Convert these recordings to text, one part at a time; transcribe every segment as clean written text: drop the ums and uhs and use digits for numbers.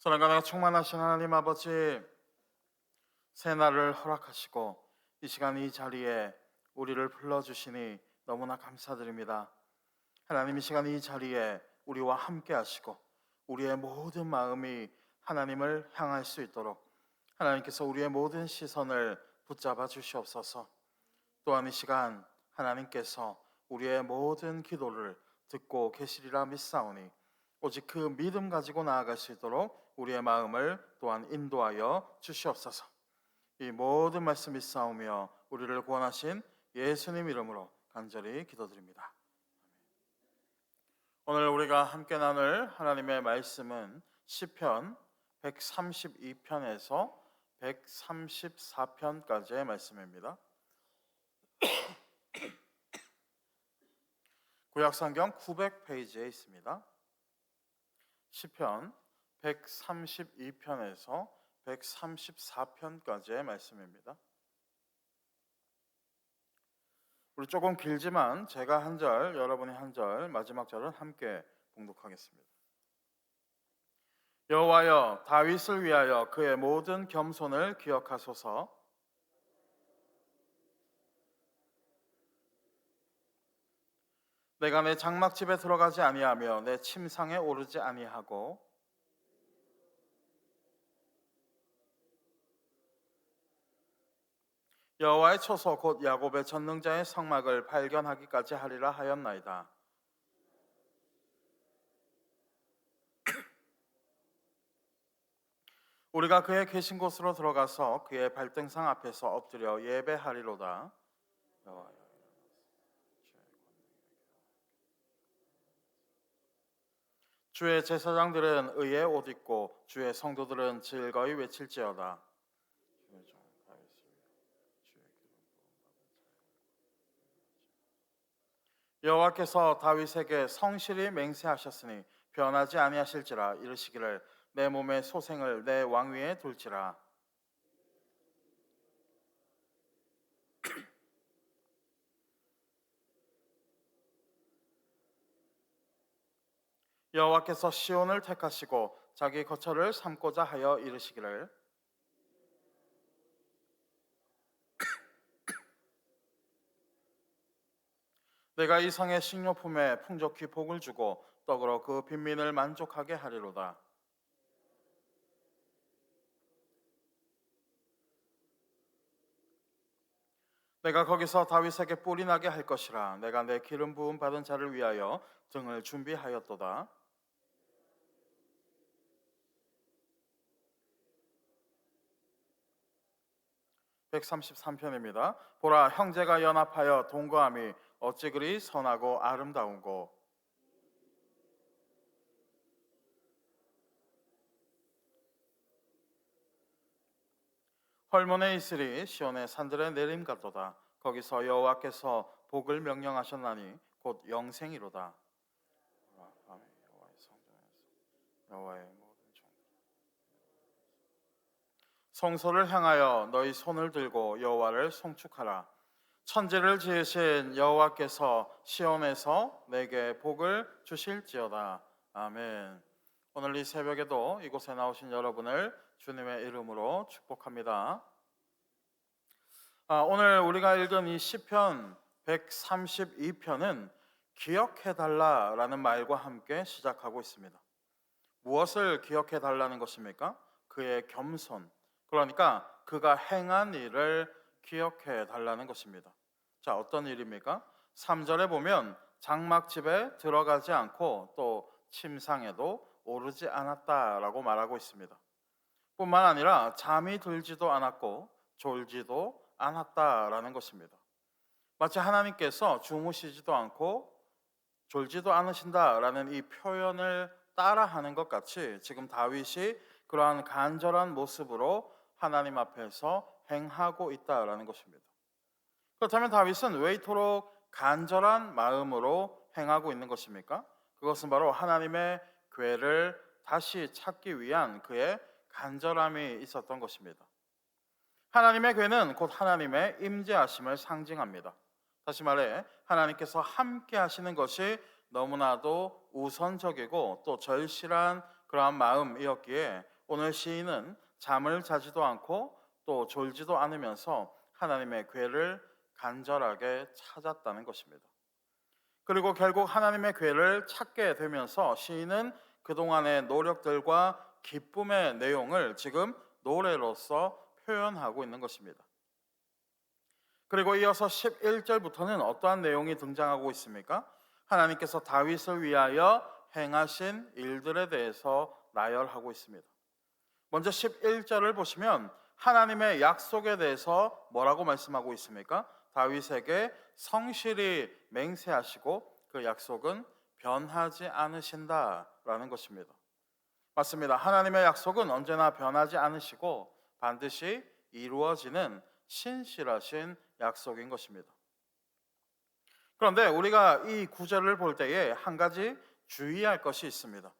선한가가 충만하신 하나님 아버지, 새날을 허락하시고 이 시간 이 자리에 우리를 불러주시니 너무나 감사드립니다. 하나님, 이 시간 이 자리에 우리와 함께 하시고 우리의 모든 마음이 하나님을 향할 수 있도록 하나님께서 우리의 모든 시선을 붙잡아 주시옵소서. 또한 이 시간 하나님께서 우리의 모든 기도를 듣고 계시리라 믿사오니 오직 그 믿음 가지고 나아갈 수 있도록 우리의 마음을 또한 인도하여 주시옵소서. 이 모든 말씀 믿사오며 우리를 구원하신 예수님 이름으로 간절히 기도드립니다. 오늘 우리가 함께 나눌 하나님의 말씀은 시편 132편에서 134편까지의 말씀입니다. 구약성경 900페이지에 있습니다. 시편 132편에서 134편까지의 말씀입니다. 우리 조금 길지만 제가 한 절, 여러분이 한 절, 마지막 절은 함께 봉독하겠습니다. 여호와여, 다윗을 위하여 그의 모든 겸손을 기억하소서. 내가 내 장막집에 들어가지 아니하며 내 침상에 오르지 아니하고 여호와의 초소 곧 야곱의 전능자의 성막을 발견하기까지 하리라 하였나이다. 우리가 그의 계신 곳으로 들어가서 그의 발등상 앞에서 엎드려 예배하리로다. 주의 제사장들은 의의 옷 입고 주의 성도들은 즐거이 외칠지어다. 여호와께서 다윗에게 성실히 맹세하셨으니 변하지 아니하실지라. 이르시기를 내 몸의 소생을 내 왕위에 둘지라. 여호와께서 시온을 택하시고 자기 거처를 삼고자 하여 이르시기를 내가 이 성의 식료품에 풍족히 복을 주고 떡으로 그 빈민을 만족하게 하리로다. 내가 거기서 다윗에게 뿔이 나게 할 것이라. 내가 내 기름 부음 받은 자를 위하여 등을 준비하였도다. (133편입니다) 보라, 형제가 연합하여 동거함이 어찌 그리 선하고 아름다운고. 헐몬에 있으리 시온의 산들의 내림 같도다. 거기서 여호와께서 복을 명령하셨나니 곧 영생이로다. 여호와의 모든 종 성소를 향하여 너희 손을 들고 여호와를 송축하라. 천지를 지으신 여호와께서 시온에서 내게 복을 주실지어다. 아멘. 오늘 이 새벽에도 이곳에 나오신 여러분을 주님의 이름으로 축복합니다. 오늘 우리가 읽은 이 시편 132편은 기억해달라라는 말과 함께 시작하고 있습니다. 무엇을 기억해달라는 것입니까? 그의 겸손, 그러니까 그가 행한 일을 기억해달라는 것입니다. 자, 어떤 일입니까? 3절에 보면 장막집에 들어가지 않고 또 침상에도 오르지 않았다라고 말하고 있습니다. 뿐만 아니라 잠이 들지도 않았고 졸지도 않았다라는 것입니다. 마치 하나님께서 주무시지도 않고 졸지도 않으신다라는 이 표현을 따라하는 것 같이 지금 다윗이 그러한 간절한 모습으로 하나님 앞에서 행하고 있다라는 것입니다. 그렇다면 다윗은 왜 이토록 간절한 마음으로 행하고 있는 것입니까? 그것은 바로 하나님의 궤를 다시 찾기 위한 그의 간절함이 있었던 것입니다. 하나님의 궤는 곧 하나님의 임재하심을 상징합니다. 다시 말해 하나님께서 함께 하시는 것이 너무나도 우선적이고 또 절실한 그러한 마음이었기에 오늘 시인은 잠을 자지도 않고 또 졸지도 않으면서 하나님의 궤를 간절하게 찾았다는 것입니다. 그리고 결국 하나님의 궤를 찾게 되면서 시인은 그동안의 노력들과 기쁨의 내용을 지금 노래로서 표현하고 있는 것입니다. 그리고 이어서 11절부터는 어떠한 내용이 등장하고 있습니까? 하나님께서 다윗을 위하여 행하신 일들에 대해서 나열하고 있습니다. 먼저 11절을 보시면 하나님의 약속에 대해서 뭐라고 말씀하고 있습니까? 다윗에게 성실히 맹세하시고 그 약속은 변하지 않으신다라는 것입니다. 맞습니다. 하나님의 약속은 언제나 변하지 않으시고 반드시 이루어지는 신실하신 약속인 것입니다. 그런데 우리가 이 구절을 볼 때에 한 가지 주의할 것이 있습니다.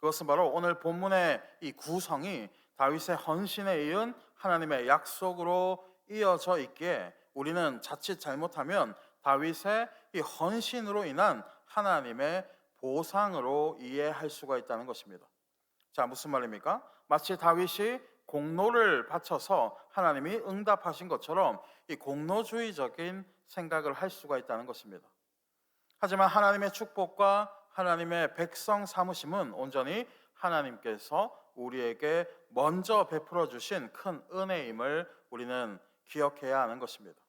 그것은 바로 오늘 본문의 이 구성이 다윗의 헌신에 이은 하나님의 약속으로 이어져 있기에 우리는 자칫 잘못하면 다윗의 이 헌신으로 인한 하나님의 보상으로 이해할 수가 있다는 것입니다. 자, 무슨 말입니까? 마치 다윗이 공로를 바쳐서 하나님이 응답하신 것처럼 이 공로주의적인 생각을 할 수가 있다는 것입니다. 하지만 하나님의 축복과 하나님의 백성 삼으심은 온전히 하나님께서 우리에게 먼저 베풀어 주신 큰 은혜임을 우리는 기억해야 하는 것입니다.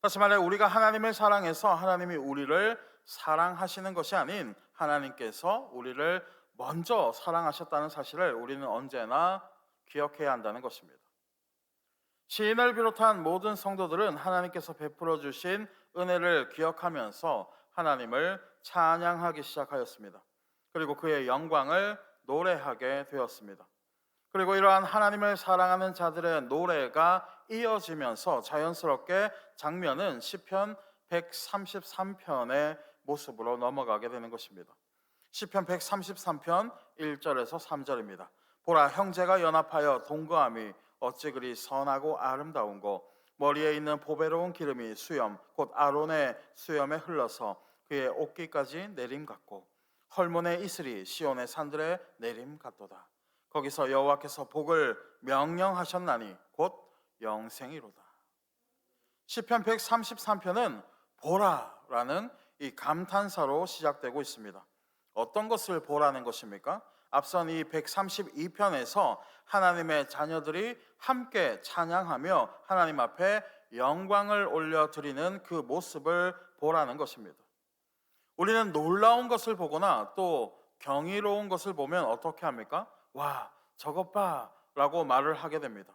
다시 말해 우리가 하나님을 사랑해서 하나님이 우리를 사랑하시는 것이 아닌 하나님께서 우리를 먼저 사랑하셨다는 사실을 우리는 언제나 기억해야 한다는 것입니다. 시인을 비롯한 모든 성도들은 하나님께서 베풀어 주신 은혜를 기억하면서 하나님을 찬양하기 시작하였습니다. 그리고 그의 영광을 노래하게 되었습니다. 그리고 이러한 하나님을 사랑하는 자들의 노래가 이어지면서 자연스럽게 장면은 시편 133편의 모습으로 넘어가게 되는 것입니다. 시편 133편 1절에서 3절입니다. 보라, 형제가 연합하여 동거함이 어찌 그리 선하고 아름다운고, 머리에 있는 보배로운 기름이 수염 곧 아론의 수염에 흘러서 그의 옷깃까지 내림 같고, 헐몬의 이슬이 시온의 산들에 내림 같도다. 거기서 여호와께서 복을 명령하셨나니 곧 영생이로다. 시편 133편은 보라라는 이 감탄사로 시작되고 있습니다. 어떤 것을 보라는 것입니까? 앞선 이 132편에서 하나님의 자녀들이 함께 찬양하며 하나님 앞에 영광을 올려드리는 그 모습을 보라는 것입니다. 우리는 놀라운 것을 보거나 또 경이로운 것을 보면 어떻게 합니까? 와, 저것 봐 라고 말을 하게 됩니다.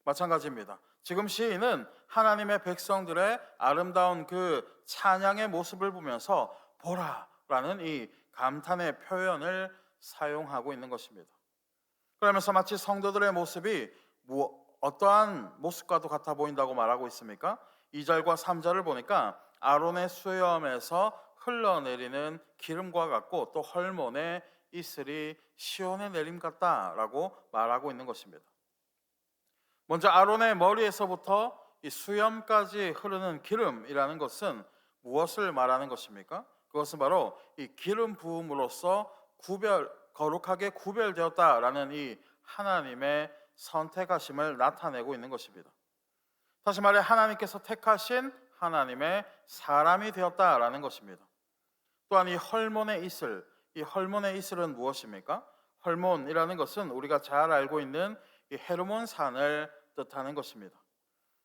마찬가지입니다. 지금 시인은 하나님의 백성들의 아름다운 그 찬양의 모습을 보면서 보라 라는 이 감탄의 표현을 사용하고 있는 것입니다. 그러면서 마치 성도들의 모습이 어떠한 모습과도 같아 보인다고 말하고 있습니까? 2절과 3절을 보니까 아론의 수염에서 흘러내리는 기름과 같고 또 헐몬의 이슬이 시온의 내림 같다라고 말하고 있는 것입니다. 먼저 아론의 머리에서부터 이 수염까지 흐르는 기름이라는 것은 무엇을 말하는 것입니까? 그것은 바로 이 기름 부음으로써 거룩하게 구별되었다라는 이 하나님의 선택하심을 나타내고 있는 것입니다. 다시 말해 하나님께서 택하신 하나님의 사람이 되었다라는 것입니다. 또한 이 헐몬의 이슬, 이 헐몬의 이슬은 무엇입니까? 헐몬이라는 것은 우리가 잘 알고 있는 이 헤르몬 산을 뜻하는 것입니다.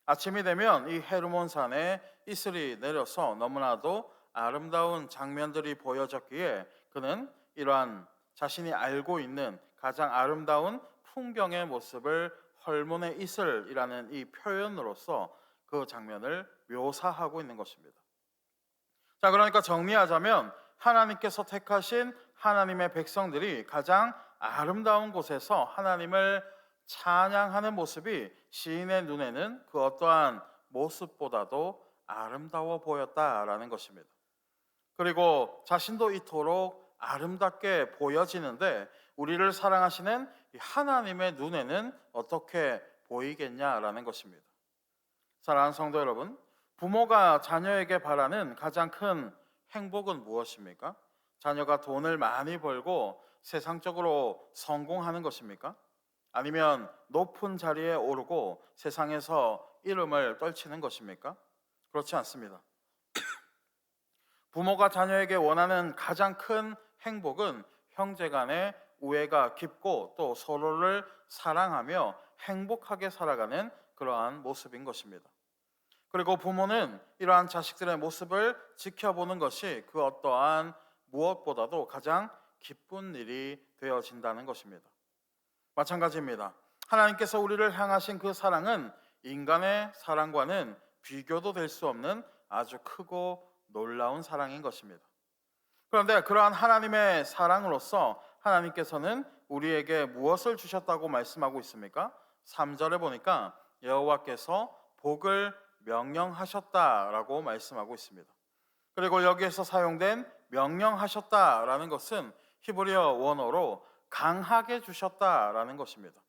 아침이 되면 이 헤르몬 산에 이슬이 내려서 너무나도 아름다운 장면들이 보여졌기에 그는 이러한 자신이 알고 있는 가장 아름다운 풍경의 모습을 헐몬의 이슬이라는 이 표현으로서 그 장면을 묘사하고 있는 것입니다. 자, 그러니까 정리하자면 하나님께서 택하신 하나님의 백성들이 가장 아름다운 곳에서 하나님을 찬양하는 모습이 시인의 눈에는 그 어떠한 모습보다도 아름다워 보였다라는 것입니다. 그리고 자신도 이토록 아름답게 보여지는데 우리를 사랑하시는 하나님의 눈에는 어떻게 보이겠냐라는 것입니다. 사랑하는 성도 여러분, 부모가 자녀에게 바라는 가장 큰 행복은 무엇입니까? 자녀가 돈을 많이 벌고 세상적으로 성공하는 것입니까? 아니면 높은 자리에 오르고 세상에서 이름을 떨치는 것입니까? 그렇지 않습니다. 부모가 자녀에게 원하는 가장 큰 행복은 형제간의 우애가 깊고 또 서로를 사랑하며 행복하게 살아가는 그러한 모습인 것입니다. 그리고 부모는 이러한 자식들의 모습을 지켜보는 것이 그 어떠한 무엇보다도 가장 기쁜 일이 되어진다는 것입니다. 마찬가지입니다. 하나님께서 우리를 향하신 그 사랑은 인간의 사랑과는 비교도 될 수 없는 아주 크고 놀라운 사랑인 것입니다. 그런데 그러한 하나님의 사랑으로서 하나님께서는 우리에게 무엇을 주셨다고 말씀하고 있습니까? 3절에 보니까 여호와께서 복을 명령하셨다라고 말씀하고 있습니다. 그리고 여기에서 사용된 명령하셨다라는 것은 히브리어 원어로 강하게 주셨다라는 것입니다.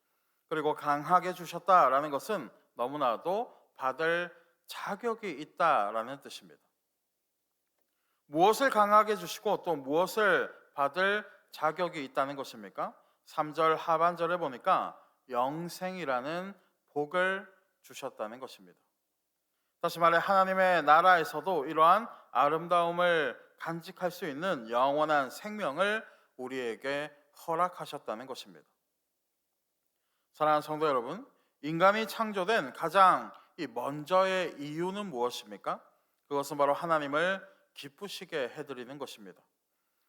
그리고 강하게 주셨다라는 것은 너무나도 받을 자격이 있다라는 뜻입니다. 무엇을 강하게 주시고 또 무엇을 받을 자격이 있다는 것입니까? 3절 하반절에 보니까 영생이라는 복을 주셨다는 것입니다. 다시 말해 하나님의 나라에서도 이러한 아름다움을 간직할 수 있는 영원한 생명을 우리에게 허락하셨다는 것입니다. 사랑하는 성도 여러분, 인간이 창조된 가장 먼저의 이유는 무엇입니까? 그것은 바로 하나님을 기쁘시게 해드리는 것입니다.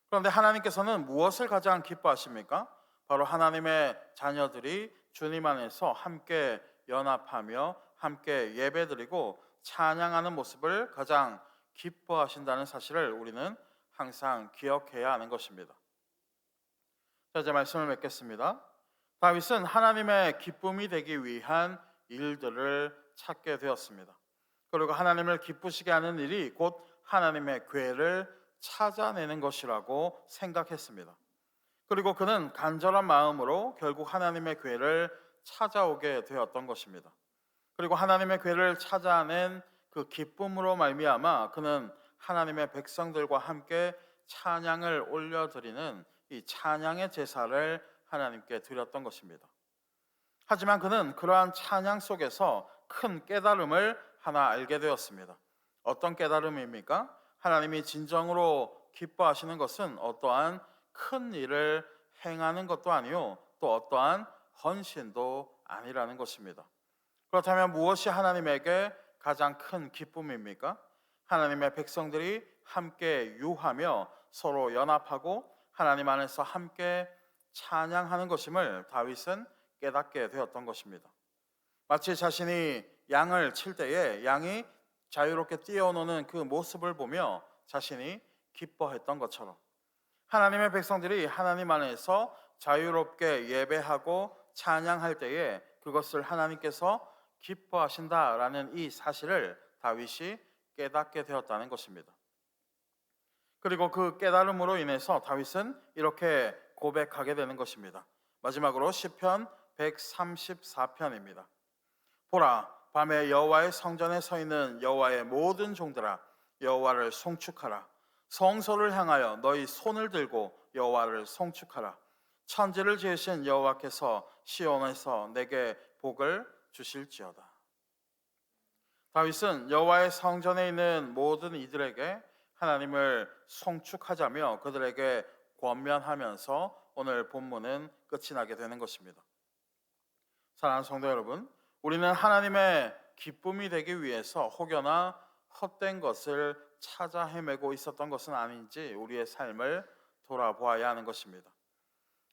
그런데 하나님께서는 무엇을 가장 기뻐하십니까? 바로 하나님의 자녀들이 주님 안에서 함께 연합하며 함께 예배드리고 찬양하는 모습을 가장 기뻐하신다는 사실을 우리는 항상 기억해야 하는 것입니다. 자, 이제 말씀을 맺겠습니다. 다윗은 하나님의 기쁨이 되기 위한 일들을 찾게 되었습니다. 그리고 하나님을 기쁘시게 하는 일이 곧 하나님의 궤를 찾아내는 것이라고 생각했습니다. 그리고 그는 간절한 마음으로 결국 하나님의 궤를 찾아오게 되었던 것입니다. 그리고 하나님의 궤를 찾아낸 그 기쁨으로 말미암아 그는 하나님의 백성들과 함께 찬양을 올려드리는 이 찬양의 제사를 하나님께 드렸던 것입니다. 하지만 그는 그러한 찬양 속에서 큰 깨달음을 하나 알게 되었습니다. 어떤 깨달음입니까? 하나님이 진정으로 기뻐하시는 것은 어떠한 큰 일을 행하는 것도 아니요 또 어떠한 헌신도 아니라는 것입니다. 그렇다면 무엇이 하나님에게 가장 큰 기쁨입니까? 하나님의 백성들이 함께 유하며 서로 연합하고 하나님 안에서 함께 찬양하는 것임을 다윗은 깨닫게 되었던 것입니다. 마치 자신이 양을 칠 때에 양이 자유롭게 뛰어노는 그 모습을 보며 자신이 기뻐했던 것처럼 하나님의 백성들이 하나님 안에서 자유롭게 예배하고 찬양할 때에 그것을 하나님께서 기뻐하신다라는 이 사실을 다윗이 깨닫게 되었다는 것입니다. 그리고 그 깨달음으로 인해서 다윗은 이렇게 고백하게 되는 것입니다. 마지막으로 시편 134편입니다. 보라, 밤에 여호와의 성전에 서 있는 여호와의 모든 종들아, 여호와를 송축하라. 성소를 향하여 너희 손을 들고 여호와를 송축하라. 천지를 지으신 여호와께서 시온에서 내게 복을 주실지어다. 다윗은 여호와의 성전에 있는 모든 이들에게 하나님을 송축하자며 그들에게 권면하면서 오늘 본문은 끝이 나게 되는 것입니다. 사랑하는 성도 여러분, 우리는 하나님의 기쁨이 되기 위해서 혹여나 헛된 것을 찾아 헤매고 있었던 것은 아닌지 우리의 삶을 돌아보아야 하는 것입니다.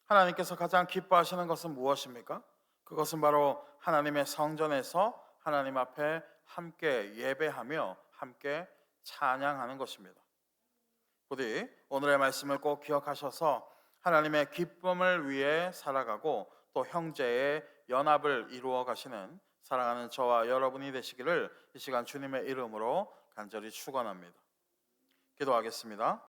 하나님께서 가장 기뻐하시는 것은 무엇입니까? 그것은 바로 하나님의 성전에서 하나님 앞에 함께 예배하며 함께 찬양하는 것입니다. 부디 오늘의 말씀을 꼭 기억하셔서 하나님의 기쁨을 위해 살아가고 또 형제의 연합을 이루어 가시는 사랑하는 저와 여러분이 되시기를 이 시간 주님의 이름으로 간절히 축원합니다. 기도하겠습니다.